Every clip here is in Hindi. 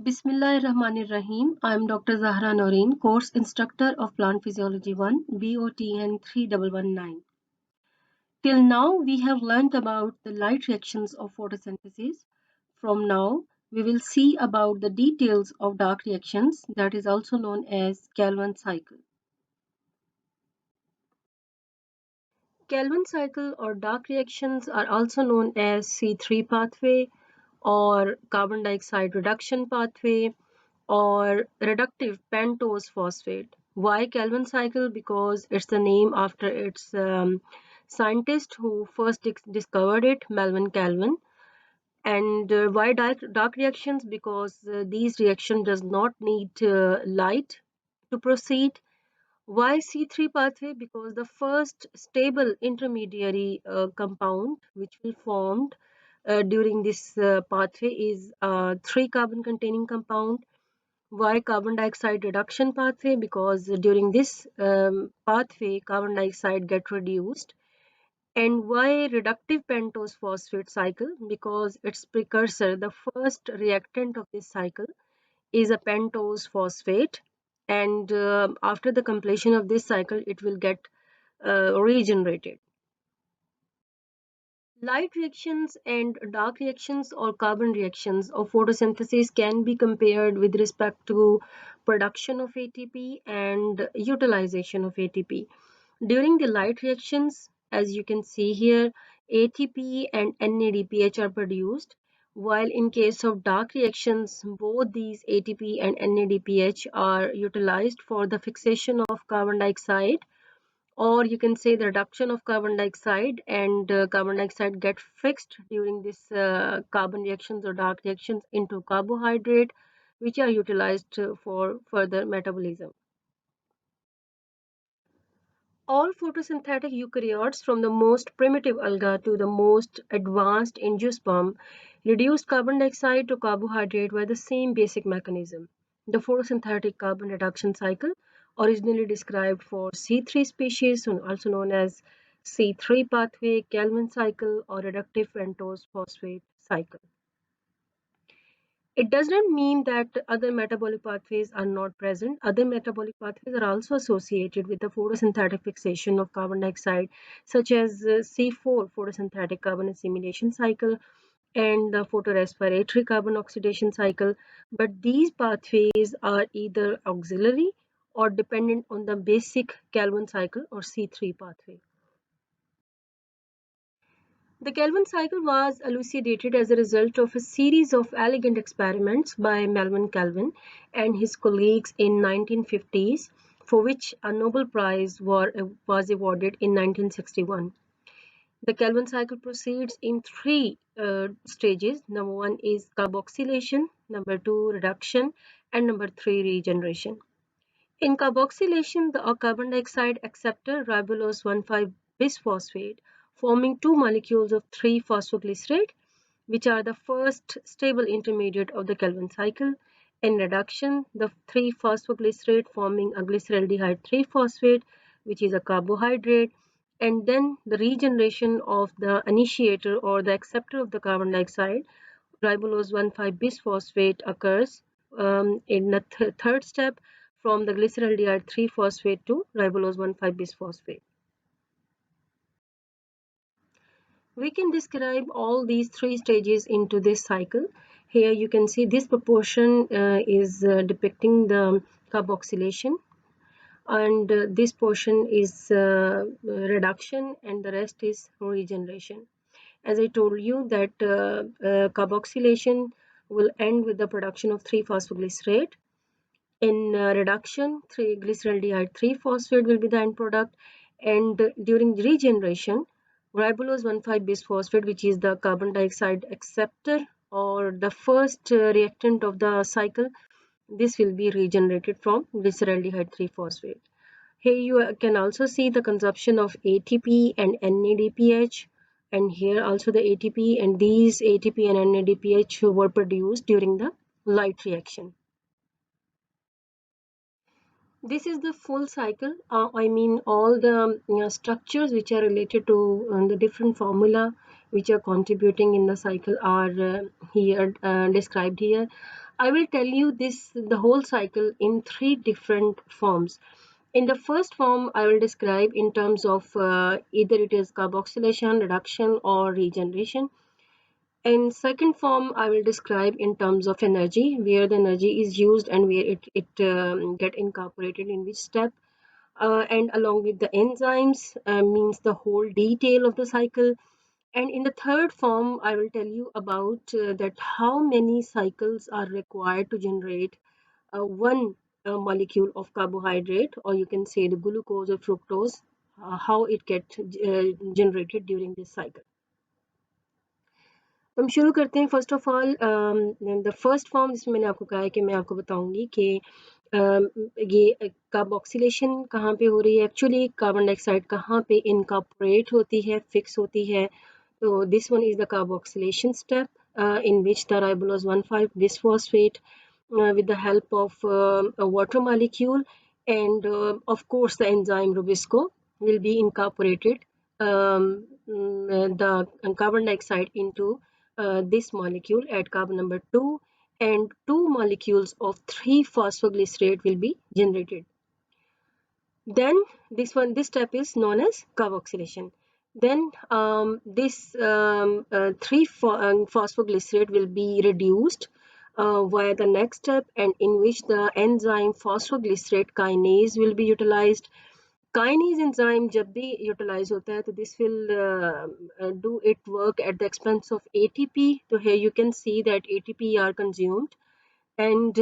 Bismillahirrahmanirrahim. I am Dr. Zahra Noreen, course instructor of Plant Physiology 1, BOTN 3119. Till now, we have learnt about the light reactions of photosynthesis. From now, we will see about the details of dark reactions, that is also known as Calvin cycle. Calvin cycle or dark reactions are also known as C3 pathway or carbon dioxide reduction pathway or reductive pentose phosphate. Why Calvin cycle? Because it's the name after its scientist who first discovered it, Melvin Calvin. And why dark reactions? Because these reaction does not need light to proceed. Why C3 pathway? Because the first stable intermediary compound which will formed during this pathway is a 3 carbon containing compound. Why carbon dioxide reduction pathway? Because during this pathway carbon dioxide get reduced. And why reductive pentose phosphate cycle? Because its precursor, the first reactant of this cycle, is a pentose phosphate, and after the completion of this cycle it will get regenerated. Light reactions and dark reactions or carbon reactions of photosynthesis can be compared with respect to production of ATP and utilization of ATP. During the light reactions, as you can see here, ATP and NADPH are produced, while in case of dark reactions, both these ATP and NADPH are utilized for the fixation of carbon dioxide, or you can say the reduction of carbon dioxide, and carbon dioxide get fixed during this carbon reactions or dark reactions into carbohydrate, which are utilized for further metabolism. All photosynthetic eukaryotes, from the most primitive alga to the most advanced angiosperm, reduce carbon dioxide to carbohydrate by the same basic mechanism. The photosynthetic carbon reduction cycle, originally described for C3 species, also known as C3 pathway, Calvin cycle, or reductive pentose phosphate cycle. It does not mean that other metabolic pathways are not present. Other metabolic pathways are also associated with the photosynthetic fixation of carbon dioxide, such as C4 photosynthetic carbon assimilation cycle and the photorespiratory carbon oxidation cycle. But these pathways are either auxiliary or dependent on the basic Calvin cycle or C3 pathway. The Calvin cycle was elucidated as a result of a series of elegant experiments by Melvin Calvin and his colleagues in 1950s, for which a Nobel Prize was awarded in 1961. The Calvin cycle proceeds in three stages. Number one is carboxylation, number two reduction, and number three regeneration. In carboxylation, the carbon dioxide acceptor ribulose 1,5-bisphosphate, forming two molecules of 3-phosphoglycerate, which are the first stable intermediate of the Calvin cycle. In reduction, the 3-phosphoglycerate forming a glyceraldehyde 3-phosphate, which is a carbohydrate, and then the regeneration of the initiator or the acceptor of the carbon dioxide, ribulose 1,5-bisphosphate, occurs in the third step from the glyceraldehyde 3-phosphate to ribulose 1,5-bisphosphate. We can describe all these three stages into this cycle. Here you can see this proportion is depicting the carboxylation, and this portion is reduction, and the rest is regeneration. As I told you that carboxylation will end with the production of 3-phosphoglycerate. In reduction, 3-glyceraldehyde 3-phosphate will be the end product, and during regeneration, ribulose 1,5-bisphosphate, which is the carbon dioxide acceptor or the first reactant of the cycle, this will be regenerated from glyceraldehyde 3-phosphate. Here you can also see the consumption of ATP and NADPH, and here also the ATP, and these ATP and NADPH were produced during the light reaction. This is the full cycle. I mean all the structures which are related to the different formula which are contributing in the cycle are here described here. I will tell you this the whole cycle in three different forms. In the first form, I will describe in terms of either it is carboxylation, reduction, or regeneration. In second form, I will describe in terms of energy, where the energy is used and where it get incorporated in which step. And along with the enzymes means the whole detail of the cycle. And in the third form, I will tell you about that how many cycles are required to generate one molecule of carbohydrate, or you can say the glucose or fructose, how it gets generated during this cycle. तो हम शुरू करते हैं first of all the first form जिसमें मैंने आपको कहा है कि मैं आपको बताऊंगी कि ये कार्बोक्सिलेशन कहाँ पे हो रही है, एक्चुअली कार्बन डाइऑक्साइड कहाँ पे इनकॉर्पोरेट होती है, फिक्स होती है. So this one is the carboxylation step in which the ribulose 1,5 bisphosphate with the help of a water molecule and of course the enzyme Rubisco will be incorporated the carbon dioxide into this molecule at carbon number 2, and two molecules of 3-phosphoglycerate will be generated. Then this step is known as carboxylation. Then this 3-phosphoglycerate will be reduced via the next step, and in which the enzyme phosphoglycerate kinase will be utilized. Kinase enzyme जब भी utilize होता है तो this will do it work at the expense of ATP. So here you can see that ATP are consumed, and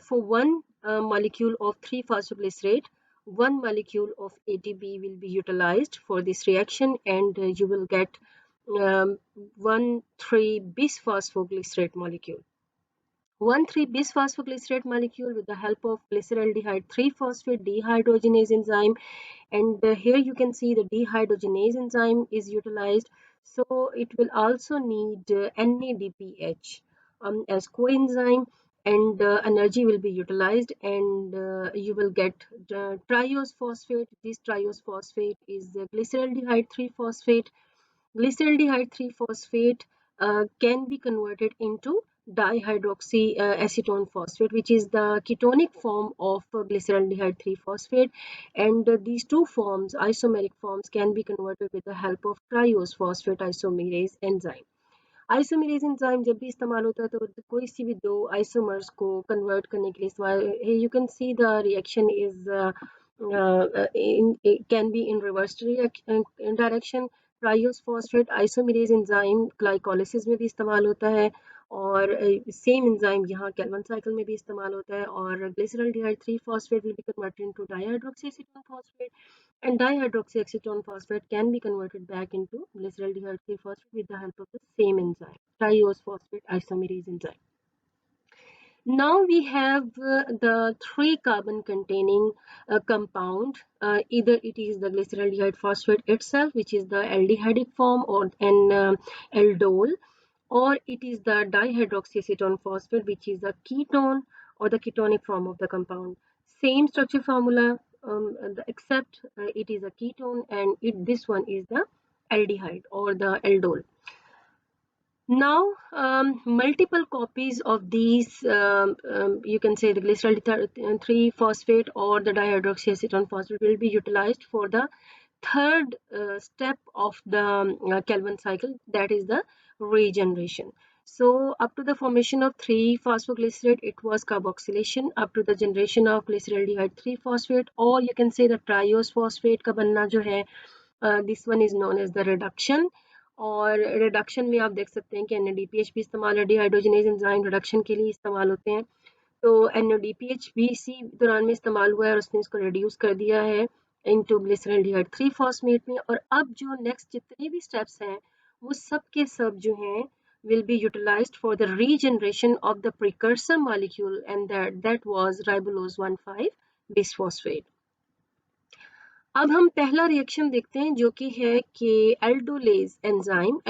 for one molecule of 3-phosphoglycerate, one molecule of ATP will be utilized for this reaction, and you will get 1,3-bisphosphoglycerate molecule. 1,3-bisphosphoglycerate molecule with the help of glyceraldehyde 3-phosphate dehydrogenase enzyme, and here you can see the dehydrogenase enzyme is utilized. So it will also need NADPH as coenzyme, and energy will be utilized, and you will get triose phosphate. This triose phosphate is the glyceraldehyde 3-phosphate. Glyceraldehyde 3-phosphate can be converted into dihydroxy acetone phosphate, which is the ketonic form of glyceraldehyde 3-phosphate, and these two forms, isomeric forms, can be converted with the help of triose phosphate isomerase enzyme. Isomerase enzyme जब भी इस्तेमाल होता है तो कोई सी भी दो आइसोमर्स को कन्वर्ट करने के लिए इस्तेमाल, you can see the reaction is can be in reverse direction. Triose phosphate isomerase enzyme glycolysis में भी इस्तेमाल होता है, और सेम एंजाइम यहाँ कैल्विन साइकिल में भी इस्तेमाल होता है, और glyceraldehyde 3-phosphate will be converted into dihydroxyacetone phosphate, and dihydroxyacetone phosphate can be converted back into glyceraldehyde 3-phosphate with the help of the same enzyme, triose phosphate isomerase enzyme. Now we have the 3 carbon containing compound, either it is the glyceraldehyde phosphate itself, which is the aldehydic form, or an aldol, or it is the dihydroxyacetone phosphate, which is the ketone or the ketonic form of the compound. Same structure formula, except it is a ketone, and this one is the aldehyde or the aldol. Now, multiple copies of these, you can say the glyceraldehyde 3-phosphate or the dihydroxyacetone phosphate will be utilized for the third step of the Calvin cycle, that is the regeneration. So up to the formation of 3-phosphoglycerate, it was carboxylation. Up to the generation of glyceraldehyde 3-phosphate, or you can say the triose phosphate का बनना जो है, this one is known as the reduction. और रिडक्शन में आप देख सकते हैं कि NADPH भी इस्तेमाल है, डिहाइड्रोजनेज एंजाइम रिडक्शन के लिए इस्तेमाल होते हैं. तो NADPH भी इसी दौरान में इस्तेमाल हुआ है और उसने इसको रिड्यूस कर दिया है इनटू ग्लिसरॉल्डिहाइड 3-phosphate में. और अब जो नेक्स्ट जितने भी स्टेप्स हैं वो सब के सब जो हैं will be utilized for the regeneration of the precursor molecule, and that was ribulose 1,5 bisphosphate. अब हम पहला रिएक्शन देखते हैं जो कि है कि aldolase enzyme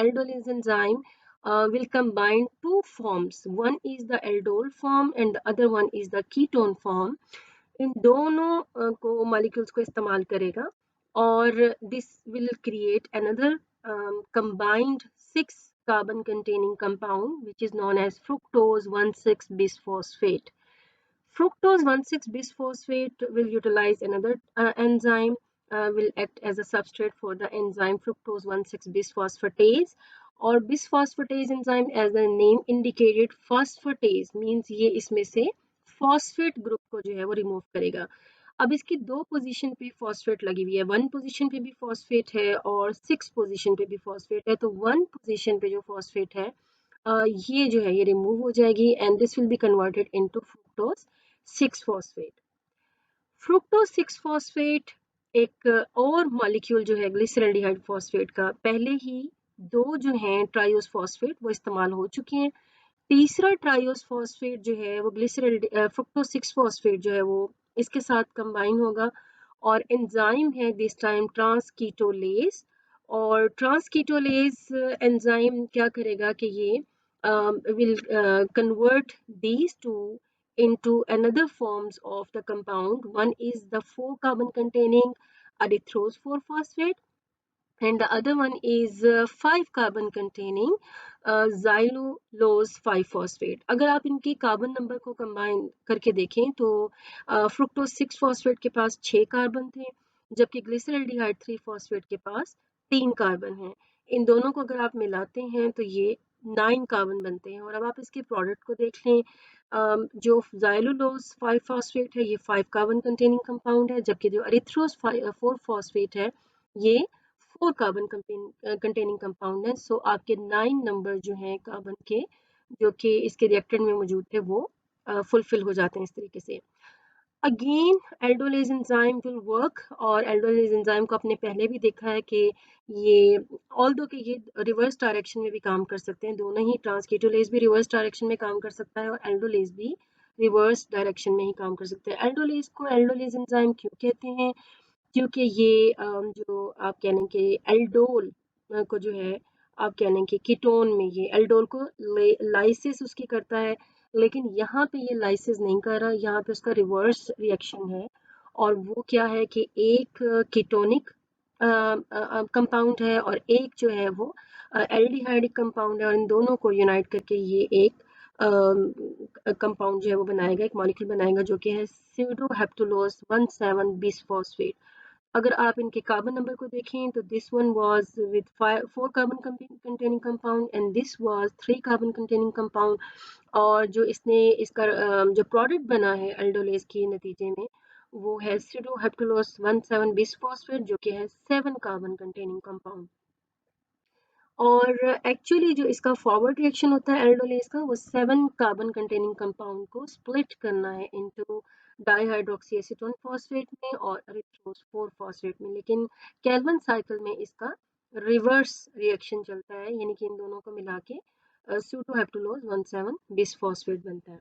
will combine two forms. One is the aldol form and the other one is the ketone form. इन दोनों को मॉलिक्यूल्स को इस्तेमाल करेगा और this will create another combined 6 carbon containing compound which is known as fructose 1,6 bisphosphate. Fructose 1,6 bisphosphate will utilize another enzyme, will act as a substrate for the enzyme fructose 1,6 bisphosphatase, और bisphosphatase enzyme as the name indicated phosphatase means ये इसमें से phosphate ग्रुप को जो है वो रिमूव करेगा. अब इसकी दो पोजीशन पे फॉस्फेट लगी हुई है, वन पोजीशन पे भी फॉस्फेट है और सिक्स पोजीशन पे भी फॉस्फेट है. तो वन पोजीशन पे जो फॉस्फेट है ये जो है ये रिमूव हो जाएगी and this will be converted into fructose 6 phosphate. Fructose 6 phosphate एक और मॉलिक्यूल जो है ग्लिसरल्डिहाइड फॉस्फेट का, पहले ही दो जो हैं ट्रायोस फॉस्फेट वो इस्तेमाल हो चुके हैं. तीसरा ट्रायोस फॉस्फेट जो है वो ग्लिसरल फ्रुक्टोज 6 फॉस्फेट जो है वो इसके साथ कंबाइन होगा और एंजाइम है दिस टाइम ट्रांसकीटोलेज. और ट्रांसकीटोलेज एंजाइम क्या करेगा कि ये will convert these two into another forms of the compound. One is the 4 carbon containing erythrose 4 phosphate and the other one is 5 carbon containing xylulose 5 phosphate. अगर आप इनके कार्बन नंबर को कंबाइन करके देखें तो फ्रुक्टोज 6 फॉस्फेट के पास 6 कार्बन थे जबकि ग्लिसरल्डिहाइड 3 फॉस्फेट के पास 3 कार्बन हैं. इन दोनों को अगर आप मिलाते हैं तो ये 9 कार्बन बनते हैं. और अब आप इसके प्रोडक्ट को देख लें, जो जाइलुलोज 5 फॉस्फेट है ये 5 कार्बन कंटेनिंग कंपाउंड है जबकि जो एरिथ्रोज 4 फॉस्फेट है ये 4 कार्बन कंटेनिंग कंपाउंड है. सो आपके 9 नंबर जो हैं कार्बन के जो कि इसके रिएक्टेंट में मौजूद थे वो फुलफिल हो जाते हैं इस तरीके से. Again aldolase enzyme will work और एल्डोलेज एंजाइम को आपने पहले भी देखा है कि ये ऑल्दो कि ये रिवर्स डायरेक्शन में भी काम कर सकते हैं. दोनों ही ट्रांसकीटोलेज भी रिवर्स डायरेक्शन में काम कर सकता है और एल्डोलेज भी रिवर्स डायरेक्शन में ही काम कर सकते हैं. एल्डोलेज को एल्डोलेज एंजाइम क्यों कहते हैं? क्योंकि ये जो आप कह लें कि एल्डोल को जो है आप कह लें कि कीटोन में ये एल्डोल को लाइसिस उसकी करता है, लेकिन यहाँ पे ये लाइसिस नहीं कर रहा, यहाँ पे उसका रिवर्स रिएक्शन है. और वो क्या है कि एक कीटोनिक कंपाउंड है और एक जो है वो एल्डिहाइडिक कंपाउंड है और इन दोनों को यूनाइट करके ये एक कंपाउंड जो है वो बनाएगा, एक मॉलिक्यूल बनाएगा जो कि है स्यूडोहेप्टुलोज 1,7 बिसफॉस्फेट. अगर आप इनके कार्बन नंबर को देखें तो this one was with 4 carbon containing compound and this was 3 carbon containing compound. और जो इसने इसका जो प्रोडक्ट बना है एल्डोलेज के नतीजे में वो है स्यूडोहेप्टुलोज 1,7 बिसफॉस्फेट जो कि है 7 कार्बन कंटेनिंग कंपाउंड. और एक्चुअली जो इसका फॉरवर्ड रिएक्शन होता है एल्डोलेज का वो 7 कार्बन कंटेनिंग कंपाउंड को स्प्लिट करना है इनटू डाइहाइड्रोक्सी एसीटोन फॉस्फेट में और एरिथ्रोज 4 फॉस्फेट में. लेकिन कैल्विन साइकिल में इसका रिवर्स रिएक्शन चलता है यानी कि इन दोनों को मिला के सूडोहेप्टुलोज 1,7 बिसफॉस्फेट बनता है.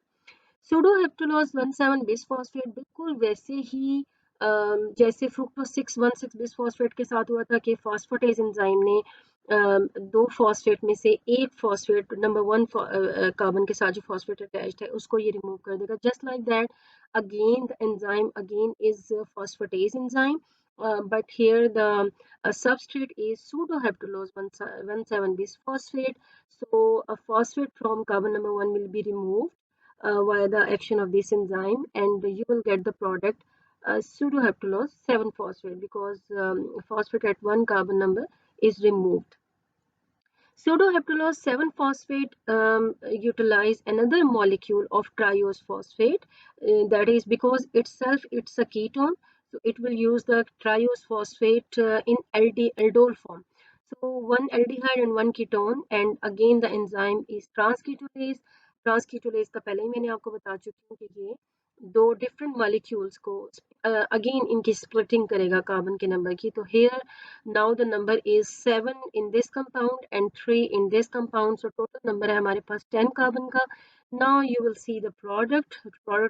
सूडोहेप्टुलोज 1,7 बिसफॉस्फेट बिल्कुल वैसे ही जैसे फ्रुक्टोज 6,1,6 बिसफॉस्फेट के साथ हुआ था कि फॉस्फेटेज एंजाइम ने दो फॉस्फेट में से एक फॉस्फेट नंबर 1 कार्बन के साथ जो फॉस्फेट अटैच्ड है उसको ये रिमूव कर देगा. Just like that again the enzyme again is phosphatase enzyme but here the substrate is pseudoheptulose 1,7 bisphosphate. So a phosphate from carbon number 1 will be removed via the action of this enzyme and you will get the product pseudoheptulose 7 phosphate because phosphate at one carbon number is removed. Pseudoheptulose 7 phosphate utilize another molecule of triose phosphate, that is because itself it's a ketone, so it will use the triose phosphate in aldol form. So one aldehyde and one ketone and again the enzyme is transketolase. ट्रांसकीटोलेज का पहले ही मैंने आपको बता चुकी हूँ कि ये दो डिफरेंट मॉलिक्यूल्स को अगेन इनकी स्प्लिटिंग करेगा कार्बन के नंबर की. तो hair now the number is 7 in this compound and 3 in this compound, so total number है हमारे पास 10 कार्बन का. now you will see the product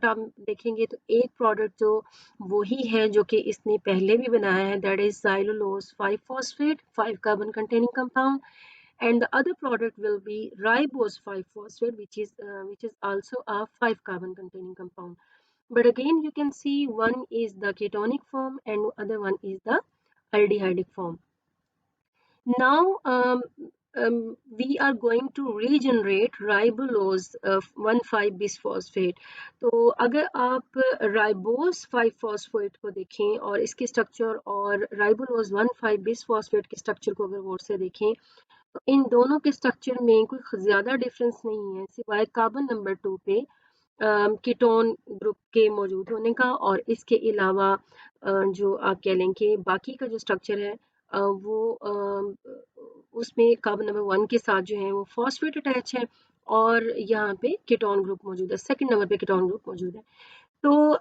आप देखेंगे तो एक प्रोडक्ट जो वही है जो कि इसने पहले भी बनाया है, that is xylulose 5 phosphate 5 carbon containing compound, and the other product will be ribose 5 phosphate which is also a 5 carbon containing compound. But again you can see one is the ketonic form and other one is the aldehydic form. Now we are going to regenerate ribulose 1,5 bisphosphate. तो अगर आप राइबोस 5 फॉस्फेट को देखें और इसके स्ट्रक्चर और राइबुलोज 1,5 बिसफॉस्फेट के स्ट्रक्चर को अगर गौर से देखें, तो इन दोनों के स्ट्रक्चर में कोई ज़्यादा डिफरेंस नहीं है सिवाय कार्बन नंबर 2 पे कीटोन ग्रुप के मौजूद होने का, और इसके अलावा जो आप कह लें कि बाकी का जो स्ट्रक्चर है वो उसमें कार्बन नंबर 1 के साथ जो है वो फॉस्फेट अटैच है, और यहाँ पे कीटोन ग्रुप मौजूद है, सेकंड नंबर पे कीटोन ग्रुप मौजूद है। So,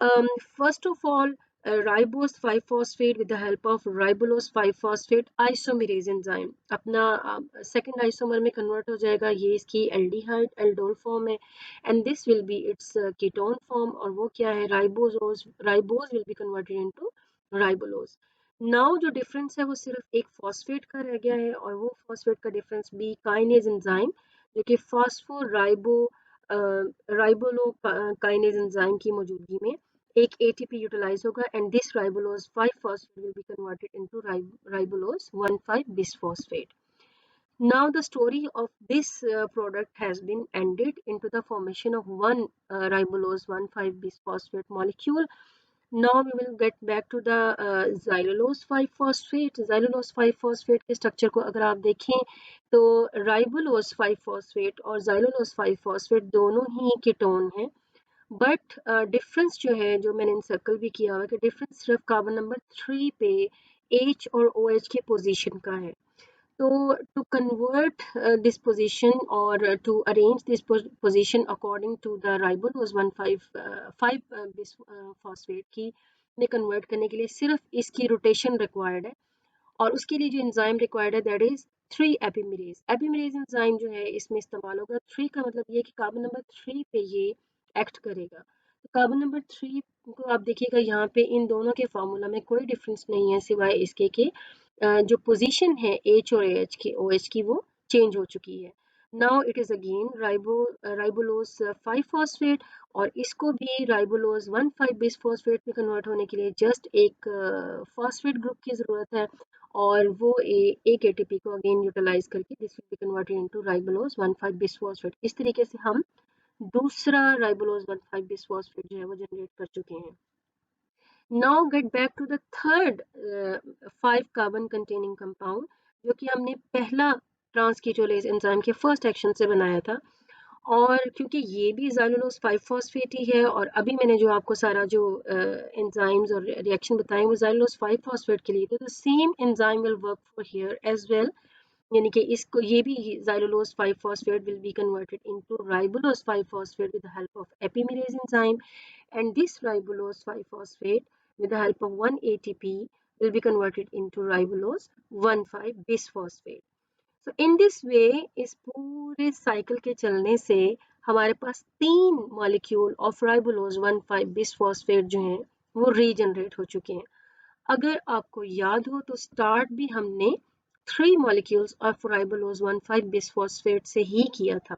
first of all, ribose 5-phosphate with the help of ribulose 5-phosphate isomerase enzyme अपना second isomer में convert हो जाएगा। ये इसकी aldehyde aldol form है, and this will be its ketone form, और वो क्या है, ribose will be converted into ribulose। now जो difference है वो सिर्फ एक phosphate का रह गया है, और वो phosphate का difference भी kinase enzyme जो कि phosphorybo राइबोलोकाइनेज एंजाइम की मौजूदगी में एक एटीपी यूटिलाइज होगा, and this राइबोलोज 5 phosphate will be converted into राइबोलोज 1,5 bisphosphate. Now the story of this product has been ended into the formation of one ribulose 1,5 bisphosphate molecule. Now we will get back to the xylulose 5-phosphate। xylulose 5-phosphate के स्ट्रक्चर को अगर आप देखें तो राइबुलोज 5-phosphate और xylulose 5-phosphate दोनों ही कीटोन हैं, बट डिफरेंस जो है, जो मैंने सर्कल भी किया हुआ है, कि डिफरेंस सिर्फ कार्बन नंबर 3 पे H और OH के पोजीशन का है। So to convert this position, or to arrange this position according to the ribulose 1,5 bisphosphate की में कन्वर्ट करने के लिए सिर्फ इसकी रोटेशन रिक्वायर्ड है, और उसके लिए जो एंजाइम रिक्वायर्ड है दैट इज 3 एपिमेरेज। एपिमेरेज एंजाइम जो है इसमें इस्तेमाल होगा। 3 का मतलब ये कि कार्बन नंबर 3 पे ये एक्ट करेगा। तो कार्बन नंबर 3 को आप देखिएगा यहाँ पे इन दोनों के फार्मूला में कोई डिफरेंस नहीं है सिवाय इसके कि जो पोजीशन है H और AH की, OH की, वो चेंज हो चुकी है। Now it is again राइबोलोज 5 phosphate, और इसको भी राइबोलोज 1,5 बिसफॉस्फेट में कन्वर्ट होने के लिए जस्ट एक फॉस्फेट ग्रुप की ज़रूरत है, और वो एक एटीपी को अगेन यूटिलाइज करके this will be converted into राइबोलोज 1,5 bisphosphate. इस तरीके से हम दूसरा राइबोलोज 1,5 बिसफॉस्फेट जो है वो जनरेट कर चुके हैं। Now get back to the third 5 carbon containing compound, जो कि हमने पहला ट्रांसकीटोलेज एंजाइम के फर्स्ट एक्शन से बनाया था, और क्योंकि ये भी ज़ाइलोलोज 5 फॉस्फेट ही है, और अभी मैंने जो आपको सारा जो एंजाइम्स और रिएक्शन बताए वो ज़ाइलोलोज 5 फॉस्फेट के लिए, तो the same enzyme will work for here as well, यानी कि इसको ये भी xylulose 5 phosphate will be converted into ribulose 5 phosphate with the help of epimerase enzyme, and this ribulose 5-phosphate with the help of one ATP will be converted into ribulose 1,5 bisphosphate. So in this way, इस पूरे साइकिल के चलने से हमारे पास 3 मॉलिक्यूल ऑफ राइबोलोज 1,5 बिसफॉस्फेट जो हैं वो रीजनरेट हो चुके हैं। अगर आपको याद हो तो स्टार्ट भी हमने 3 मॉलिक्यूल्स ऑफ राइबोलोज 1,5 बिसफॉस्फेट से ही किया था।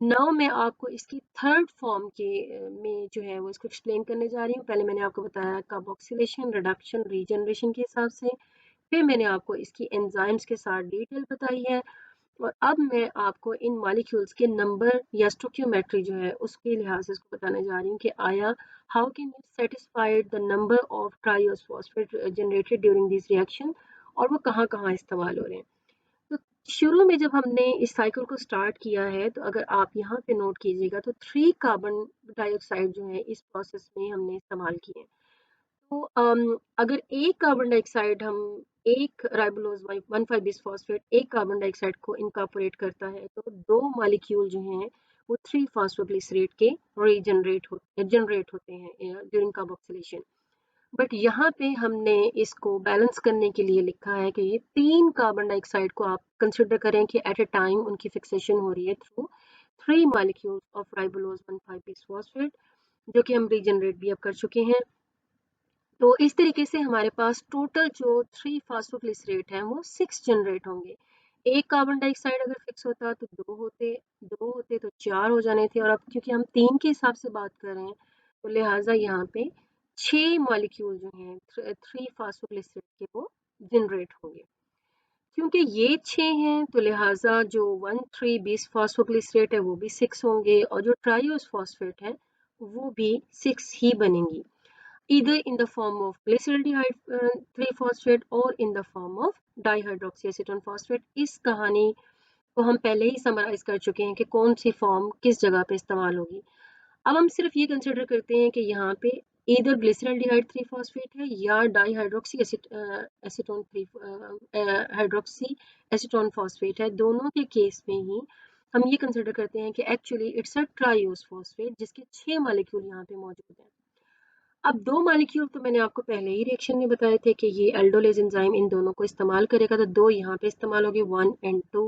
नाउ मैं आपको इसकी थर्ड फॉर्म के में जो है वो इसको एक्सप्लेन करने जा रही हूँ। पहले मैंने आपको बताया कार्बोक्सिलेशन, रिडक्शन, रीजनरेशन के हिसाब से, फिर मैंने आपको इसकी एंजाइम्स के साथ डिटेल बताई है, और अब मैं आपको इन मॉलिक्यूल्स के नंबर या स्टोक्योमेट्री जो है उसके लिहाज से इसको बताने जा रही हूँ कि आया how can you satisfied the number of triose phosphate generated during this reaction, और वो कहाँ कहाँ इस्तेमाल हो रहे हैं। तो शुरू में जब हमने इस साइकिल को स्टार्ट किया है, तो अगर आप यहाँ पे नोट कीजिएगा तो 3 कार्बन डाइऑक्साइड जो है इस प्रोसेस में हमने इस्तेमाल किए हैं। तो अगर एक कार्बन डाइऑक्साइड हम एक राइबोलोज 1,5 बिसफॉस्फेट एक कार्बन डाइऑक्साइड को इनकॉर्पोरेट करता है, तो 2 मॉलिक्यूल जो हैं वो 3 फॉस्फोग्लिसरेट के जनरेट होते हैं ड्यूरिंग कार्बोक्सिलेशन। बट यहाँ पे हमने इसको बैलेंस करने के लिए लिखा है कि ये 3 कार्बन डाइऑक्साइड को आप कंसिडर करें कि एट ए टाइम उनकी फिक्सेशन हो रही है थ्रू 3 मॉलिक्यूल्स ऑफ राइबोलोज 1,5 बिसफॉस्फेट, जो कि हम रीजनरेट भी अब कर चुके हैं। तो इस तरीके से हमारे पास टोटल जो 3 फॉस्फोग्लिसरेट हैं वो 6 जनरेट होंगे। एक कार्बन डाइऑक्साइड अगर फिक्स होता तो 2 होते तो 4 हो जाने थे, और अब क्योंकि हम 3 के हिसाब से बात कर रहे हैं तो लिहाजा यहाँ पे 6 मॉलिक्यूल जो हैं 3 फॉस्फोग्लिसरेट के वो जनरेट होंगे। क्योंकि ये 6 हैं तो लिहाजा जो 1,3 बिस फॉस्फोग्लिसरेट है वो भी 6 होंगे और जो ट्राइओस फॉस्फेट है वो भी 6 ही बनेंगी, either in the form of glyceraldehyde 3 phosphate or in the form of dihydroxyacetone phosphate। इस कहानी को हम पहले ही समराइज कर चुके हैं कि कौन सी फॉर्म किस जगह पे इस्तेमाल होगी। अब हम सिर्फ ये कंसिडर करते हैं कि यहाँ पे इधर ग्लिसरल्डिहाइड 3 फॉस्फेट है या dihydroxy acetone 3 hydroxy acetone phosphate है। दोनों के केस में ही हम ये कंसिडर करते हैं कि एक्चुअली इट्स अ ट्राइओस फॉस्फेट जिसके 6 मॉलिक्यूल यहाँ पे मौजूद हैं। अब 2 मॉलिक्यूल तो मैंने आपको पहले ही रिएक्शन में बताए थे कि ये एल्डोलेज एंजाइम इन दोनों को इस्तेमाल करेगा, तो 2 यहाँ पे इस्तेमाल होगी 1 एंड 2।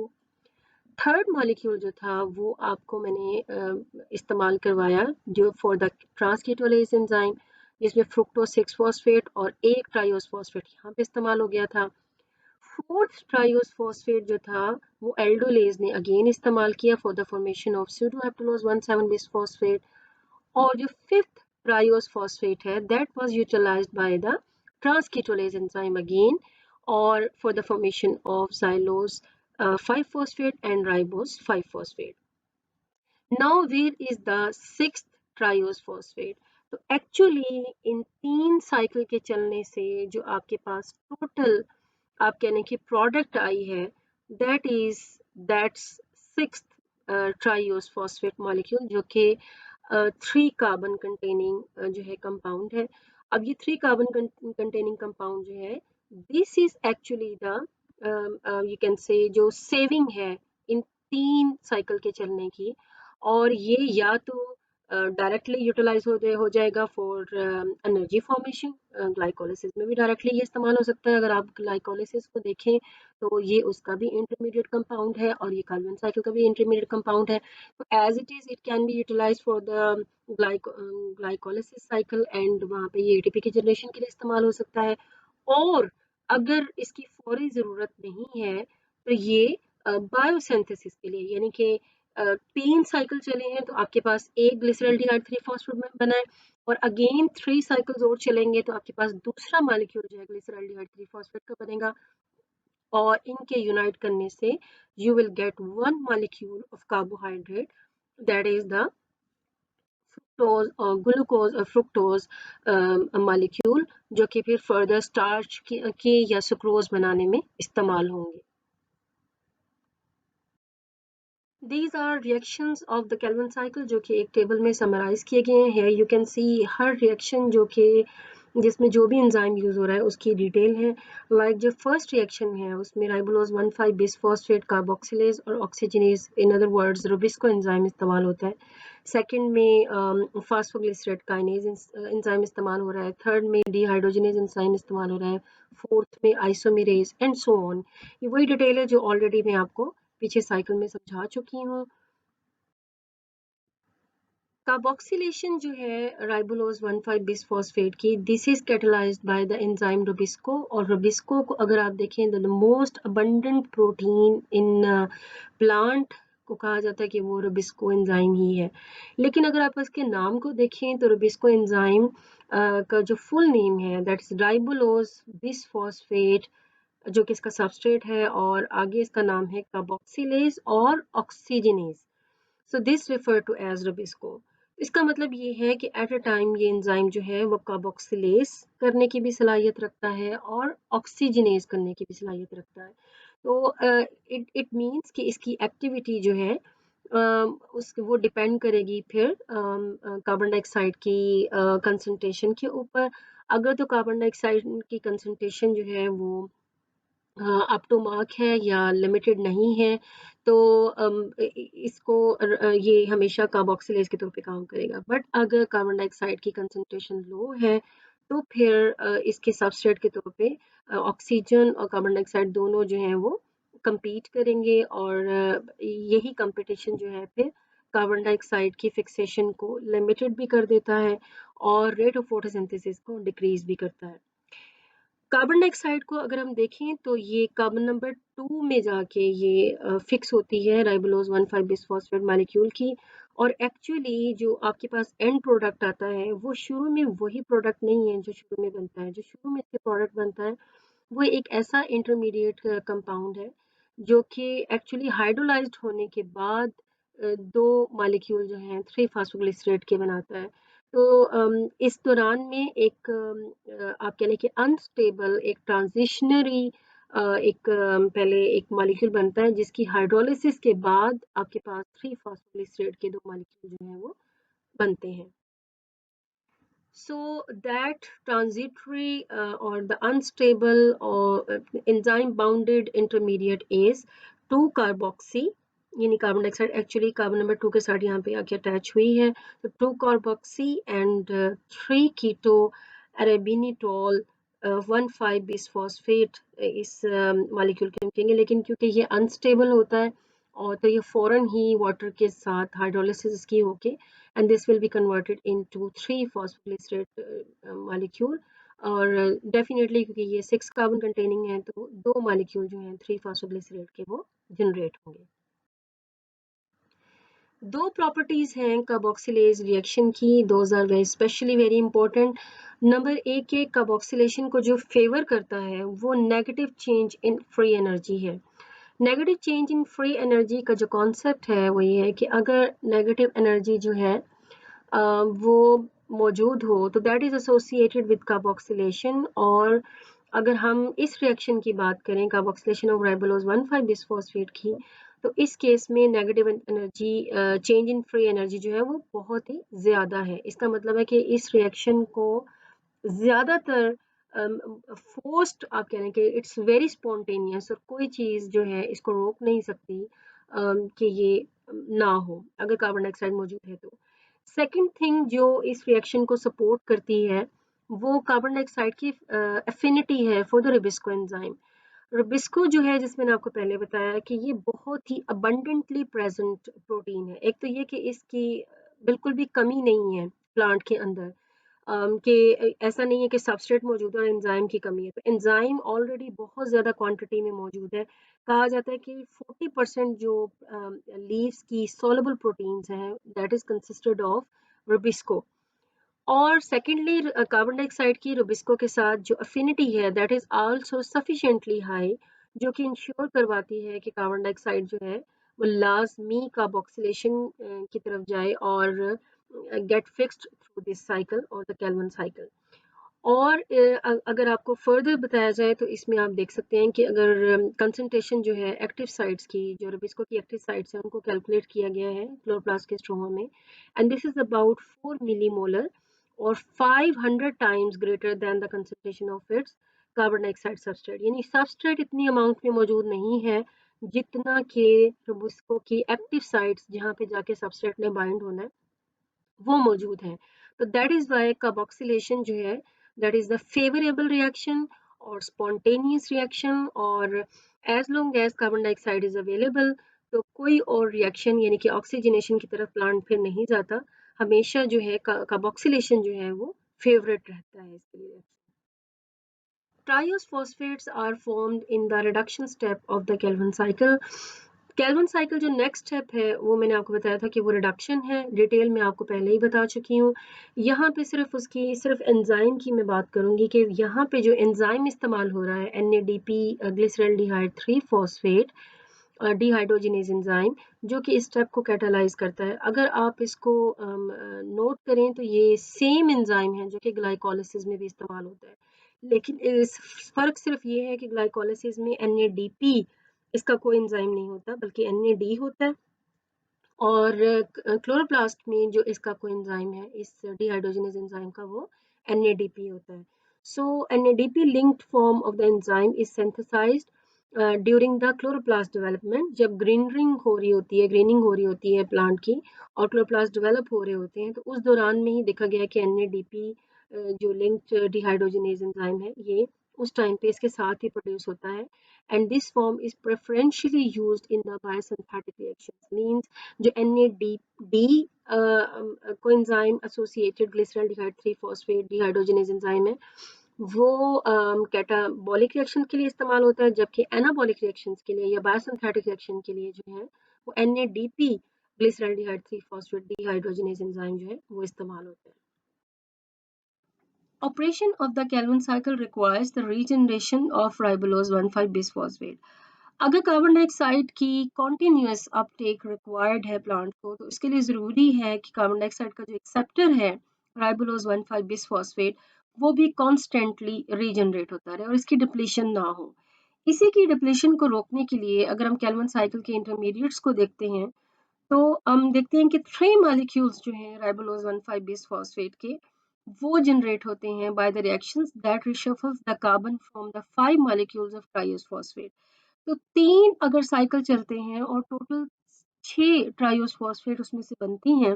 थर्ड मॉलिक्यूल जो था वो आपको मैंने इस्तेमाल करवाया जो फॉर द ट्रांसकीटोलेज एंजाइम, जिसमें फ्रुक्टोज 6 फॉस्फेट और एक ट्राइओस फॉस्फेट यहाँ पे इस्तेमाल हो गया था। फोर्थ ट्राइओस फॉस्फेट जो था वो एल्डोलेज ने अगेन इस्तेमाल किया for the formation of sedoheptulose 1,7 bis phosphate. और जो फिफ्थ ट्राइओस फॉस्फेट है that was utilized by the transketolase enzyme again और for the formation of xylose 5 phosphate and ribose 5 phosphate। Now where is the sixth triose phosphate? तो एक्चुअली इन 3 साइकिल के चलने से जो आपके पास टोटल आप कहने की प्रोडक्ट आई है दैट्स सिक्स्थ ट्राइओस फॉस्फेट मॉलिक्यूल जो कि 3 कार्बन कंटेनिंग जो है कंपाउंड है। अब ये 3 कार्बन कंटेनिंग कंपाउंड जो है this is actually the you can say जो सेविंग है इन 3 साइकिल के चलने की, और ये या तो डायरेक्टली यूटिलाइज हो जाएगा फॉर एनर्जी फॉर्मेशन। ग्लाइकोलिसिस में भी डायरेक्टली ये इस्तेमाल हो सकता है। अगर आप ग्लाइकोलिसिस को देखें तो ये उसका भी इंटरमीडिएट कंपाउंड है और ये कार्बन साइकिल का भी इंटरमीडिएट कंपाउंड है। तो as it is it can be utilise for the glycolysis cycle and वहाँ पे ये एटीपी की जनरेशन के लिए इस्तेमाल हो सकता है। और अगर इसकी फौरी ज़रूरत नहीं है तो ये बायोसिंथेसिस के लिए, यानी कि 3 साइकिल चले हैं तो आपके पास एक ग्लिसरल्डिहाइड 3 फॉस्फेट बना है और अगेन 3 साइकिल्स और चलेंगे तो आपके पास दूसरा मॉलिक्यूल जो है ग्लिसरल्डिहाइड 3 फॉस्फेट का बनेगा और इनके यूनाइट करने से you will get one molecule of carbohydrate that is the fructose और ग्लूकोज और फ्रुक्टोज मॉलिक्यूल जो कि फिर फर्दर स्टार्च के या सुक्रोज बनाने में इस्तेमाल होंगे। These are reactions of the Calvin cycle जो कि एक टेबल में समराइज किए गए हैं। You can C her reaction जो कि जिसमें जो भी एंजाइम यूज हो रहा है उसकी डिटेल है। लाइक जो फर्स्ट रिएक्शन है उसमें राइबोलोज 1,5 बिसफॉस्फेट कार्बोक्सिलेज और oxygenase in other words Rubisco enzyme इस्तेमाल होता है। सेकंड में फास्फोग्लिसरेट काइनेज एंजाइम इस्तेमाल हो रहा है। थर्ड में डिहाइड्रोजनेज एंजाइम इस्तेमाल हो रहा है। फोर्थ में आइसोमेरेज एंड सो ऑन। ये वही डिटेल है जो ऑलरेडी मैं आपको पीछे साइकिल में समझा चुकी हूँ। कार्बोक्सिलेशन जो है राइबोलोज 1,5 बिसफॉस्फेट की this is catalysed by the enzyme Rubisco. और रुबिस्को को अगर आप देखें the most abundant protein in plant को कहा जाता है कि वो रुबिस्को एंजाइम ही है। लेकिन अगर आप इसके नाम को देखें तो रुबिस्को एंजाइम का जो फुल नेम है दैट्स राइबोलोज बिसफॉस्फेट जो कि इसका सबस्ट्रेट है और आगे इसका नाम है कार्बोक्सिलेज और oxygenase. So this refer to as rubisco. इसका मतलब ये है कि एट अ टाइम ये एंजाइम जो है वो कार्बोक्सिलेज करने की भी सलाहियत रखता है और ऑक्सीजनेज करने की भी सलाहियत रखता है। तो इट इट मीन्स कि इसकी एक्टिविटी जो है उस वो डिपेंड करेगी फिर कार्बन डाइऑक्साइड की कंसंट्रेशन के ऊपर। अगर तो कार्बन डाइऑक्साइड की कंसंट्रेशन जो है वो अप टू मार्क है या लिमिटेड नहीं है तो इसको ये हमेशा कार्बोक्सिलेज के तौर पे काम करेगा। बट अगर कार्बन डाइऑक्साइड की कंसंट्रेशन लो है तो फिर इसके सबस्ट्रेट के तौर पे ऑक्सीजन और कार्बन डाइऑक्साइड दोनों जो हैं वो compete करेंगे और यही कंपटीशन जो है फिर कार्बन डाइऑक्साइड की फिक्सेशन को लिमिटेड भी कर देता है और रेट ऑफ फोटोसिंथेसिस को डिक्रीज भी करता है। कार्बन डाइऑक्साइड को अगर हम देखें तो ये कार्बन नंबर 2 में जाके ये फिक्स होती है राइबोलोज 1,5 बिसफॉस्फेट मॉलिक्यूल की। और एक्चुअली जो आपके पास एंड प्रोडक्ट आता है वो शुरू में वही प्रोडक्ट नहीं है जो शुरू में बनता है। जो शुरू में इसके प्रोडक्ट बनता है वो एक ऐसा इंटरमीडिएट कंपाउंड है जो कि एक्चुअली हाइड्रोलाइज्ड होने के बाद दो मॉलिक्यूल जो हैं 3 फास्फोग्लिसरेट के बनाता है। तो इस दौरान में एक आप कह लें कि अनस्टेबल एक ट्रांजिशनरी पहले एक मॉलिक्यूल बनता है जिसकी हाइड्रोलिसिस के बाद आपके पास 3 फास्फोग्लिसरेट के दो मॉलिक्यूल जो हैं वो बनते हैं। So that transitory or the unstable or enzyme bounded intermediate is 2 carboxy, यानी carbon dioxide actually carbon number 2 के साथ यहाँ पे आके अटैच हुई है, तो 2 कार्बोक्सी एंड 3 कीटो अरेबिनिटोल 1,5 बिसफॉस्फेट इस मॉलिक्यूल के हम कहेंगे, लेकिन क्योंकि ये अनस्टेबल होता है और तो ये फौरन ही वाटर के साथ हाइड्रोलिसिस की होके and this will be converted into 3 phosphoglycerate molecule और डेफिनेटली क्योंकि ये 6 कार्बन कंटेनिंग है तो दो मॉलिक्यूल जो हैं 3 फास्फोग्लिसरेट के वो जनरेट होंगे। दो प्रॉपर्टीज हैं कार्बोक्सिलेज रिएक्शन की, those are very specially very important. Number एक के कार्बोक्सिलेशन को जो फेवर करता है वो negative change in free energy है। Negative change in free energy का जो कॉन्सेप्ट है वो ये है कि अगर नेगेटिव एनर्जी जो है वो मौजूद हो तो that is associated with carboxylation. और अगर हम इस रिएक्शन की बात करें कार्बोक्सिलेशन ऑफ राइबोलोज 1,5 बिसफॉस्फेट की, तो इस केस में negative energy change in free energy जो है वो बहुत ही ज़्यादा है। इसका मतलब है कि इस रिएक्शन को ज़्यादातर फोर्स्ड आप कह रहे हैं कि इट्स वेरी स्पॉन्टेनियस और कोई चीज़ जो है इसको रोक नहीं सकती कि ये ना हो अगर कार्बन डाइऑक्साइड मौजूद है तो। सेकंड थिंग जो इस रिएक्शन को सपोर्ट करती है वो कार्बन डाइऑक्साइड की एफिनिटी है for the Rubisco enzyme. Rubisco जो है जिस मैंने आपको पहले बताया कि ये बहुत ही अबंडेंटली प्रेजेंट प्रोटीन है। एक तो ये कि इसकी बिल्कुल भी कमी नहीं है प्लांट के अंदर, कि ऐसा नहीं है कि सबस्ट्रेट मौजूद है और एंजाइम की कमी है, तो एंजाइम ऑलरेडी बहुत ज़्यादा क्वांटिटी में मौजूद है। कहा जाता है कि 40% जो लीव्स की सोलबल प्रोटीन्स हैं that is consisted of Rubisco. और सेकेंडली कार्बन डाइऑक्साइड की रुबिस्को के साथ जो अफिनिटी है that is also sufficiently high, जो कि इंश्योर करवाती है कि कार्बन डाइऑक्साइड जो है वो लाजमी कार्बोक्सिलेशन की तरफ जाए और get fixed through this cycle और द केल्विन साइकिल। और अगर आपको फर्दर बताया जाए तो इसमें आप देख सकते हैं कि अगर कंसंट्रेशन जो है एक्टिव साइट्स की जो रुबिस्को की एक्टिव साइट्स हैं उनको कैलकुलेट किया गया है क्लोरोप्लास्ट के स्ट्रोमा में, and this is about 4 millimolar और 500 times greater than the concentration of its carbon dioxide substrate. यानी सबस्ट्रेट इतनी अमाउंट में मौजूद नहीं है जितना कि रुबिस्को की एक्टिव साइट्स जहाँ पे जाके सबस्ट्रेट ने बाइंड होना है वो मौजूद हैं। तो दैट इज वाई कार्बोक्सिलेशन जो है that is the favourable reaction और स्पॉन्टेनियस रिएक्शन। और as long as carbon dioxide is available तो कोई और रिएक्शन यानी कि ऑक्सीजनेशन की तरफ प्लांट फिर नहीं जाता, हमेशा जो है कार्बोक्सिलेशन जो है वो फेवरेट रहता है इसके लिए। Triose phosphates are formed in the reduction step of the Calvin cycle. Calvin cycle जो नेक्स्ट स्टेप है वो मैंने आपको बताया था कि वो रिडक्शन है, डिटेल में आपको पहले ही बता चुकी हूँ। यहाँ पे सिर्फ उसकी सिर्फ एंजाइम की मैं बात करूँगी कि यहाँ पे जो एंजाइम इस्तेमाल हो रहा है NADP glyceraldehyde 3 phosphate dehydrogenase enzyme, जो कि इस स्टेप को कैटालाइज करता है। अगर आप इसको नोट करें तो ये सेम एंजाइम है जो कि ग्लाइकोलिसिस में भी इस्तेमाल होता है, लेकिन इस फर्क सिर्फ ये है कि ग्लाइकोलिसिस में NADP इसका कोई एंजाइम नहीं होता बल्कि NAD होता है, और क्लोरोप्लास्ट में जो इसका कोएंजाइम है इस डिहाइड्रोजनेज एंजाइम का वो NADP होता है। So NADP linked form of the enzyme is synthesised during the chloroplast development. जब ग्रीनिंग हो रही होती है प्लांट की और क्लोरोप्लास्ट डेवलप हो रहे होते हैं तो उस दौरान में ही देखा गया कि NADP जो लिंक्ड डिहाइड्रोजनेज एंजाइम है ये उस टाइम पे इसके साथ ही प्रोड्यूस होता है, and this form is preferentially used in the biosynthetic reactions. Means जो NADD coenzyme associated glyceraldehyde 3 phosphate dehydrogenase enzyme है वो कैटाबॉलिक रिएक्शन के लिए इस्तेमाल होता है, जबकि एनाबॉलिक रिएक्शंस के लिए या बायोसिंथेटिक रिएक्शन के लिए जो है वो NADP glyceraldehyde 3 phosphate dehydrogenase enzyme जो है वो इस्तेमाल होता है। Operation of the Calvin cycle requires the regeneration of ribulose 1,5 bisphosphate. अगर कार्बन डाइऑक्साइड की कॉन्टिन्यूस अपटेक रिक्वायर्ड है प्लांट को, तो इसके लिए ज़रूरी है कि कार्बन डाइऑक्साइड का जो एक्सेप्टर है राइबोलोज 1,5 बिसफॉस्फेट, वो भी कॉन्स्टेंटली रीजनरेट होता रहे और इसकी डिप्लीशन ना हो। इसी की डिप्लीशन को रोकने के लिए अगर हम कैल्विन साइकिल के इंटरमीडिएट्स को देखते हैं, तो हम देखते हैं कि 3 मॉलिक्यूल्स जो हैं राइबोलोज 1,5 बिसफॉस्फेट के, वो जनरेट होते हैं by the reactions that reshuffles the carbon from the 5 molecules of triose phosphate. तो 3 अगर साइकिल चलते हैं और टोटल 6 ट्राइओस फॉस्फेट उसमें से बनती हैं,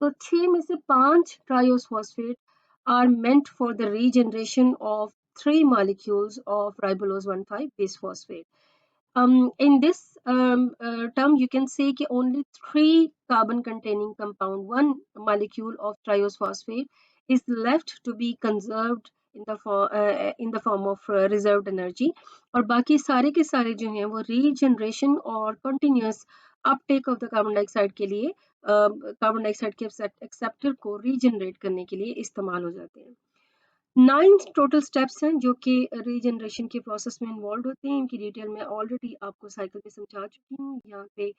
तो 6 में से 5 ट्राइओस phosphate are meant for the regeneration of 3 molecules of ribulose 1,5 bisphosphate. In this term, you can say that only 3 carbon-containing compound, 1 molecule of triose phosphate, is left to be conserved in the form of reserved energy. और बाकी सारे के सारे जो हैं वो रीजनरेशन और continuous Uptake of the carbon dioxide के लिए कार्बन डाइऑक्साइड के एक्सेप्टर को रीजनरेट करने के लिए इस्तेमाल हो जाते हैं। 9 टोटल स्टेप्स हैं जो कि रीजनरेशन के प्रोसेस में इन्वॉल्व होते हैं। इनकी डिटेल मैं ऑलरेडी आपको साइकिल में समझा चुकी हूँ। यहाँ पे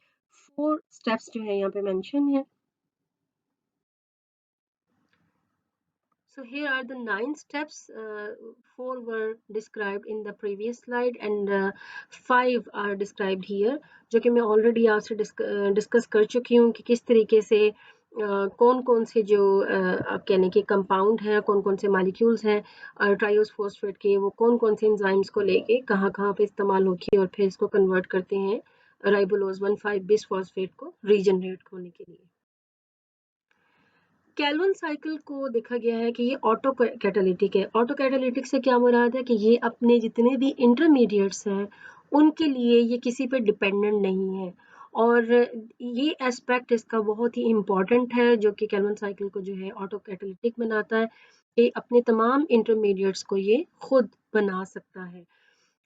4 स्टेप्स जो है यहाँ पे मेंशन है। So here are the 9 steps. 4 were described in the previous slide and 5 are described here, जो कि मैं ऑलरेडी आपसे डिस्कस कर चुकी हूँ कि किस तरीके से कौन कौन से जो आप कहने के कंपाउंड हैं, कौन कौन से मॉलिक्यूल्स हैं ट्राइओस फॉस्फेट के, वो कौन कौन से एंजाइम्स को लेके कहाँ कहाँ पे इस्तेमाल होगी और फिर इसको कन्वर्ट करते हैं राइबोलोज 1,5 बिसफॉस्फेट को रीजनरेट होने के लिए। कैल्विन साइकिल को देखा गया है कि ये ऑटो कैटालिटिक है। ऑटो कैटालिटिक से क्या मुराद है कि ये अपने जितने भी इंटरमीडिएट्स हैं उनके लिए ये किसी पे डिपेंडेंट नहीं है और ये एस्पेक्ट इसका बहुत ही इम्पॉर्टेंट है जो कि कैल्विन साइकिल को जो है ऑटो कैटालिटिक बनाता है कि अपने तमाम इंटरमीडिएट्स को ये खुद बना सकता है।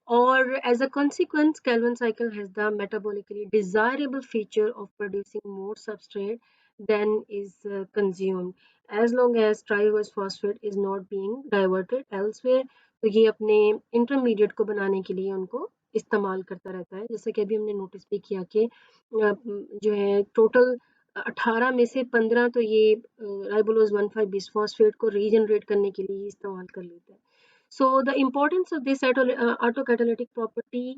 Or as a consequence, Calvin cycle has the metabolically desirable feature of producing more substrate than is consumed, as long as triose phosphate is not being diverted elsewhere. तो ये अपने इंटरमीडिएट को बनाने के लिए उनको इस्तेमाल करता रहता है। जैसे कि अभी हमने नोटिस भी किया कि जो है टोटल 18 में से 15 तो ये राइबोलोज 1,5 बिसफॉस्फेट को रीजनरेट करने के लिए इस्तेमाल कर लेता है। So the importance of this autocatalytic property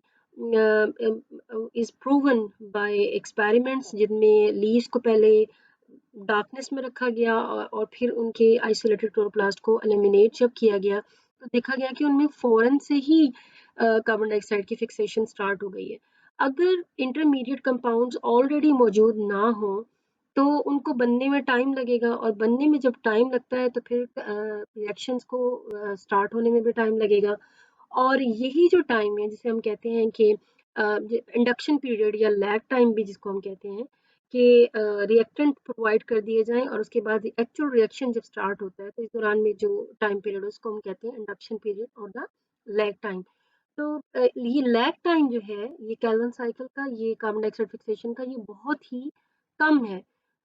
is proven by experiments जिनमें लीव्स को पहले डार्कनेस में रखा गया और फिर उनके आइसोलेटेड क्लोरोप्लास्ट को एलिमिनेट जब किया गया तो देखा गया कि उनमें फौरन से ही कार्बन डाइऑक्साइड की फिक्सेशन स्टार्ट हो गई है। अगर इंटरमीडिएट कंपाउंड्स ऑलरेडी मौजूद ना हो तो उनको बनने में टाइम लगेगा और बनने में जब टाइम लगता है तो फिर रिएक्शंस को स्टार्ट होने में भी टाइम लगेगा और यही जो टाइम है जिसे हम कहते हैं कि इंडक्शन पीरियड या लैग टाइम भी जिसको हम कहते हैं कि रिएक्टेंट प्रोवाइड कर दिए जाएं और उसके बाद एक्चुअल रिएक्शन जब स्टार्ट होता है तो इस दौरान में जो टाइम पीरियड है उसको हम कहते हैं इंडक्शन पीरियड और द लैग टाइम। तो ये लैग टाइम जो है ये कैल्विन साइकिल का ये कार्बन डाइऑक्साइड फिक्सेशन का ये बहुत ही कम है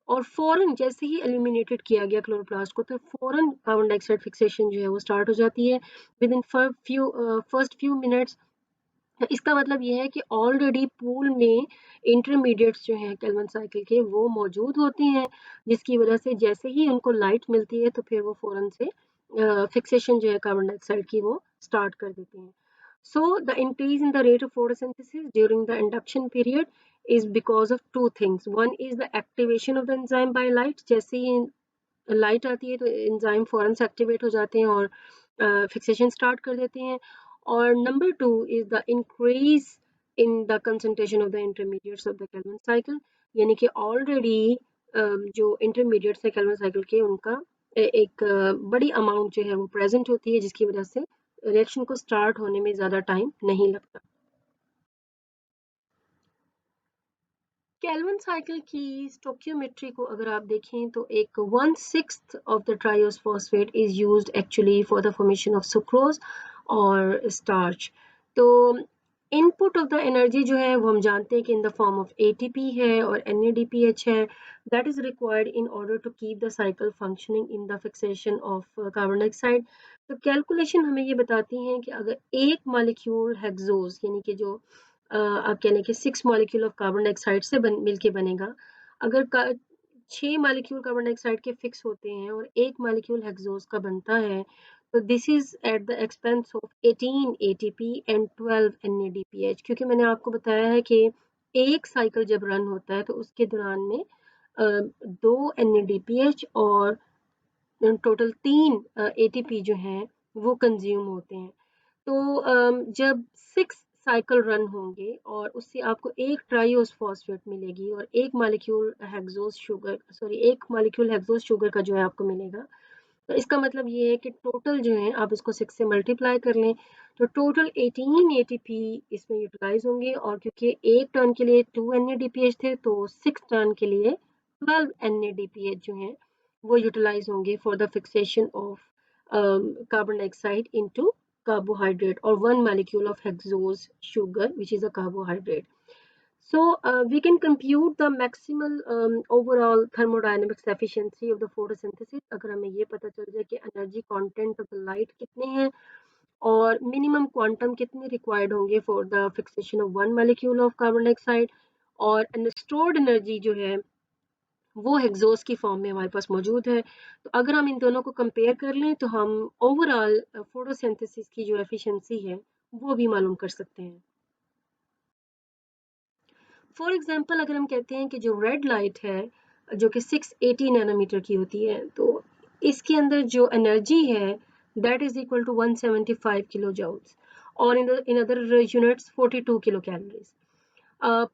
और फौरन जैसे ही एलिमिनेटेड किया गया क्लोरोप्लास्ट को तो फौरन कार्बन डाइऑक्साइड फिक्सेशन जो है वो स्टार्ट हो जाती है with in first few minutes. इसका मतलब ये है कि ऑलरेडी पूल में इंटरमीडिएट्स जो हैं कैल्विन साइकिल के वो मौजूद होते हैं जिसकी वजह से जैसे ही उनको लाइट मिलती है तो फिर वो फौरन से फिक्सेशन जो है कार्बन डाइऑक्साइड की वो स्टार्ट कर देते हैं। So the increase in the rate of photosynthesis during the induction period is because of two things. One is the activation of the enzyme by light. जैसे ही लाइट आती है तो एंजाइम फौरन से एक्टिवेट हो जाते हैं और फिक्सेशन स्टार्ट कर देते हैं और number 2 is the increase in the concentration of the intermediates of the Calvin cycle, यानी कि ऑलरेडी जो इंटरमीडिएट्स है कैल्विन साइकिल के उनका एक बड़ी अमाउंट जो है वो प्रेजेंट होती है जिसकी वजह से रिएक्शन को स्टार्ट होने में ज़्यादा टाइम नहीं लगता। कैल्विन साइकिल की स्टोकियोमेट्री को अगर आप देखें तो एक 1/6 of the triose phosphate is used actually for the formation of sucrose और स्टार्च। तो इनपुट ऑफ द एनर्जी जो है वो हम जानते हैं कि in the form of ATP है और NADPH है, that is required in order to keep the cycle functioning in the fixation of carbon dioxide. तो कैलकुलेशन हमें ये बताती हैं कि अगर एक मॉलिक्यूल हेक्सोज यानी कि जो आप कह लें कि 6 मॉलिक्यूल ऑफ कार्बन डाइऑक्साइड से मिलके बनेगा, अगर 6 मॉलिक्यूल कार्बन डाइऑक्साइड के फिक्स होते हैं और एक मॉलिक्यूल हेक्सोज का बनता है, तो this is at the expense of 18 ATP and 12 NADPH, क्योंकि मैंने आपको बताया है कि एक साइकिल जब रन होता है तो उसके दौरान में 2 NADPH और टोटल 3 ATP जो हैं वो कंज्यूम होते हैं। तो जब 6 साइकिल रन होंगे और उससे आपको एक ट्राइओस फॉस्फेट मिलेगी और एक मॉलिक्यूल हेक्सोज शुगर, सॉरी एक मॉलिक्यूल हेक्सोज शुगर का जो है आपको मिलेगा। तो इसका मतलब ये है कि टोटल जो है आप इसको 6 से मल्टीप्लाई कर लें, तो टोटल 18 ATP इसमें यूटिलाइज होंगे, और क्योंकि एक टर्न के लिए 2 NADPH थे तो 6 टर्न के लिए 12 NADPH जो हैं वो यूटिलाइज होंगे for the fixation of carbon dioxide into carbohydrate or one molecule of hexose sugar which is a carbohydrate. So we can compute the maximal overall thermodynamics efficiency of the photosynthesis अगर हमें ये पता चल जाए कि energy content of the light कितने हैं और मिनिमम क्वांटम कितने रिक्वायर्ड होंगे for the fixation of one molecule of carbon dioxide, और स्टोर्ड एनर्जी जो है वो हेक्सोस की फॉर्म में हमारे पास मौजूद है। तो अगर हम इन दोनों को कंपेयर कर लें तो हम ओवरऑल फोटोसिंथेसिस की जो एफिशिएंसी है वो भी मालूम कर सकते हैं। फॉर एग्जांपल अगर हम कहते हैं कि जो रेड लाइट है जो कि 680 नैनोमीटर की होती है, तो इसके अंदर जो एनर्जी है that is equal to 175 kilojoules, और in other units 42 kilocalories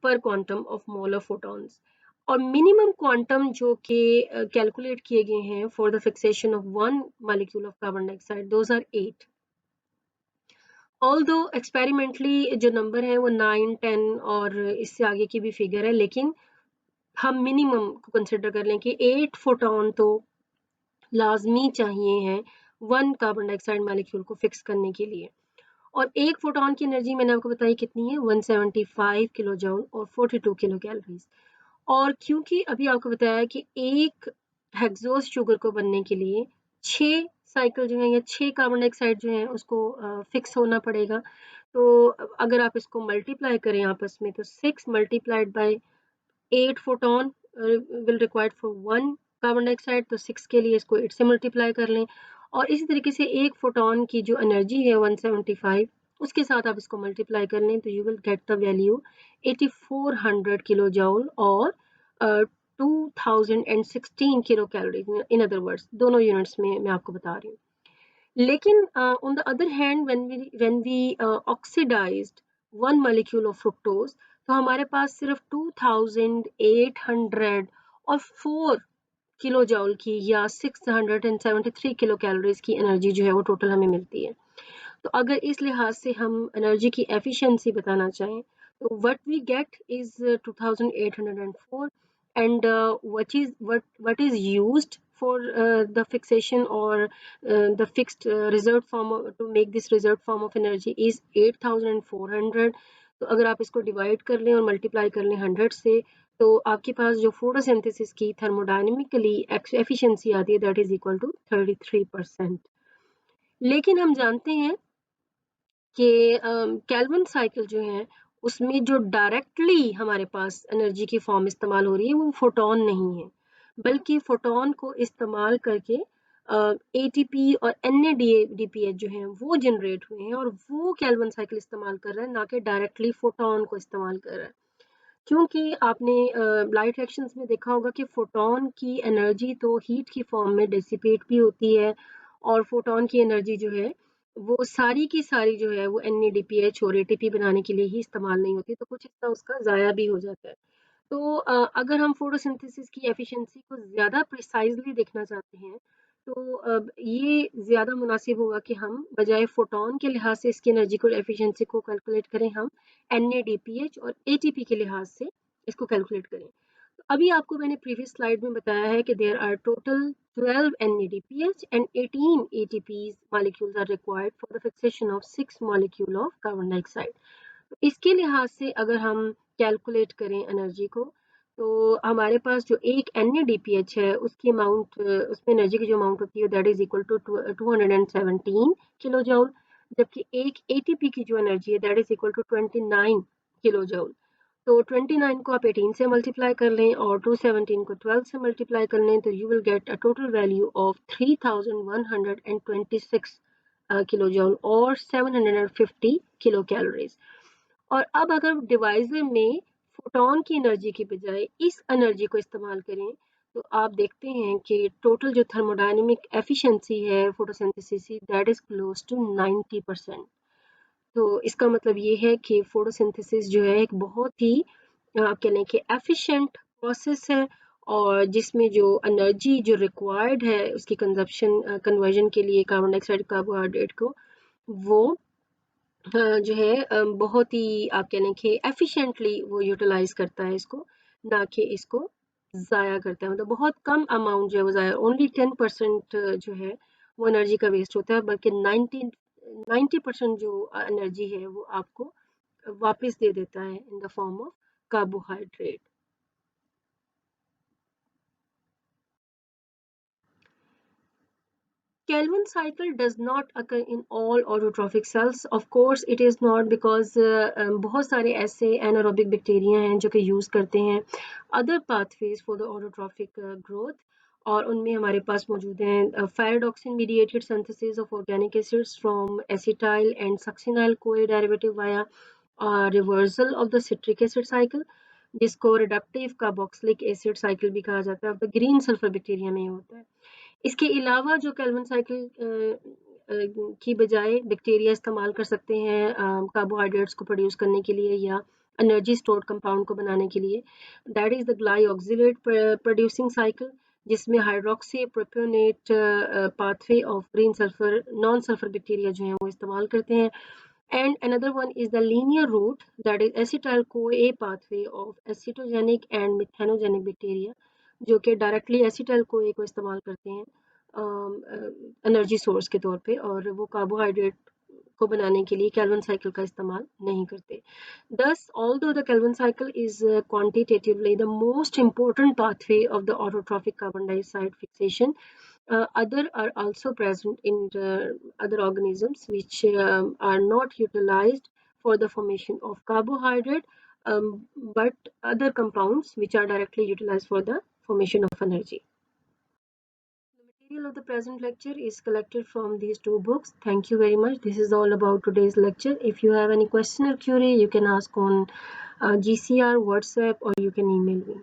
per quantum of mole of photons. और मिनिमम क्वांटम जो कि कैलकुलेट किए गए हैं for the fixation of one molecule of carbon dioxide, those are 8। Although experimentally जो नंबर है वो 9, 10 और इससे आगे की भी फिगर है, लेकिन हम मिनिमम को कंसिडर कर लें कि 8 फोटॉन तो लाजमी चाहिए हैं वन कार्बन डाइऑक्साइड मॉलिक्यूल को फिक्स करने के लिए। और एक फोटॉन की एनर्जी मैंने आपको बताई कितनी है, 175 किलो जूल और 42 किलो कैलोरीज। और क्योंकि अभी आपको बताया कि एक हेक्सोस शुगर को बनने के लिए 6 साइकिल जो है या 6 कार्बन डाइऑक्साइड जो है उसको फिक्स होना पड़ेगा। तो अगर आप इसको मल्टीप्लाई करें आपस में, तो 6 multiplied by 8 photon will required for one carbon dioxide, तो 6 के लिए इसको 8 से मल्टीप्लाई कर लें, और इसी तरीके से एक फोटॉन की जो एनर्जी है 175 उसके साथ आप इसको मल्टीप्लाई कर लें, तो you will get the value 8400 kilo joule और 2016 kilo calories. In other words दोनों यूनिट्स में मैं आपको बता रही हूँ। लेकिन on the other hand when we oxidized one molecule of fructose, तो हमारे पास सिर्फ 2800 और 4 किलो जूल की या 673 किलो कैलोरीज की एनर्जी जो है वो टोटल हमें मिलती है। तो अगर इस लिहाज से हम एनर्जी की एफिशिएंसी बताना चाहें, तो what we get is 2804, and what is used for the fixation or the fixed reserved form to make this reserved form of energy is 8400। तो अगर आप इसको डिवाइड कर लें और मल्टीप्लाई कर लें 100 से, तो आपके पास जो फोटोसिंथेसिस की थर्मोडायनेमिकली एफिशिएंसी आती है दैट इज इक्वल टू 33%। लेकिन हम जानते हैं कि केल्विन साइकिल जो है उसमें जो डायरेक्टली हमारे पास एनर्जी की फॉर्म इस्तेमाल हो रही है वो फोटोन नहीं है, बल्कि फोटोन को इस्तेमाल करके एटीपी और NADPH जो है वो जनरेट हुए हैं, और वो केल्विन साइकिल इस्तेमाल कर रहा है, ना कि डायरेक्टली फोटोन को इस्तेमाल कर रहा है। क्योंकि आपने लाइट रिएक्शंस में देखा होगा कि फोटोन की एनर्जी तो हीट की फॉर्म में डिसिपेट भी होती है, और फोटोन की एनर्जी जो है वो सारी की सारी जो है वो NADPH और ATP बनाने के लिए ही इस्तेमाल नहीं होती, तो कुछ हिस्सा उसका ज़ाया भी हो जाता है। तो अगर हम फोटोसिंथेसिस की एफिशिएंसी को ज़्यादा प्रिसाइजली देखना चाहते हैं, तो ये ज़्यादा मुनासिब होगा कि हम बजाय फोटोन के लिहाज से इसकी एनर्जी को एफिशिएंसी को कैलकुलेट करें, हम NADPH और ATP के लिहाज से इसको कैलकुलेट करें। तो अभी आपको मैंने प्रीवियस स्लाइड में बताया है कि there are total 12 NADPH and 18 ATPs molecules are required for the fixation of 6 molecule of carbon dioxide. इसके लिहाज से अगर हम कैलकुलेट करें एनर्जी को, तो हमारे पास जो एक NADPH है उसकी अमाउंट, उसमें एनर्जी की जो अमाउंट होती है that is equal to 217 kilo joule, जबकि एक ATP की जो एनर्जी है that is equal to 29 kilo joule. तो 29 को आप 18 से मल्टीप्लाई कर लें और 217 को 12 से मल्टीप्लाई कर लें, तो you will get a total value of 3126 kilo joule और 750 किलो कैलोरीज। और अब अगर डिवाइजर में फोटोन की एनर्जी की बजाय इस एनर्जी को इस्तेमाल करें, तो आप देखते हैं कि टोटल जो थर्मोडायनेमिक एफिशिएंसी है फोटोसिंथेसिस की दैट इज क्लोज टू 90%। तो इसका मतलब ये है कि फोटोसिंथेसिस जो है एक बहुत ही आप कह लें कि एफिशिएंट प्रोसेस है, और जिसमें जो एनर्जी जो रिक्वायर्ड है उसकी कंजप्शन कन्वर्जन के लिए कार्बन डाइऑक्साइड कार्बोहाइड्रेट को, वो जो है बहुत ही आप कह लें कि एफिशिएंटली वो यूटिलाइज करता है इसको, ना कि इसको ज़ाया करता है। मतलब बहुत कम अमाउंट जो है वो ज़ाया, ओनली 10% जो है वो एनर्जी का वेस्ट होता है, बल्कि 90% जो एनर्जी है वो आपको वापस दे देता है इन the form of carbohydrate. Kelvin cycle does not occur in all autotrophic cells. Of course, it is not because बहुत सारे ऐसे anaerobic bacteria हैं जो कि use करते हैं other pathways for the autotrophic growth, और उनमें हमारे पास मौजूद हैं pyridoxine mediated synthesis of organic acids from acetyl and succinyl CoA derivative via reversal of the citric acid cycle, जिसको reductive carboxylic acid cycle भी कहा जाता है। अब ग्रीन सल्फर बैक्टीरिया में होता है। इसके अलावा जो कैल्विन साइकिल की बजाय बैक्टीरिया इस्तेमाल कर सकते हैं कार्बोहाइड्रेट्स को प्रोड्यूस करने के लिए या एनर्जी स्टोर्ड कंपाउंड को बनाने के लिए, that is the glyoxylate producing cycle, जिसमें hydroxy propionate pathway of green sulphur non sulphur bacteria जो हैं वो इस्तेमाल करते हैं। And another one is the linear route, that is acetyl CoA pathway of acetogenic and methanogenic bacteria, जो कि डायरेक्टली एसिटाइल CoA को इस्तेमाल करते हैं एनर्जी सोर्स के तौर पे, और वो कार्बोहाइड्रेट को बनाने के लिए कैल्विन साइकिल का इस्तेमाल नहीं करते। Thus, although the Calvin cycle is quantitatively the most important pathway of the autotrophic carbon dioxide fixation, other are also present in the other organisms which are not utilized for the formation of carbohydrate, but other compounds which are directly utilized for the formation of energy. The material of the present lecture is collected from these two books. Thank you very much. This is all about today's lecture. If you have any question or query, you can ask on GCR, WhatsApp, or you can email me.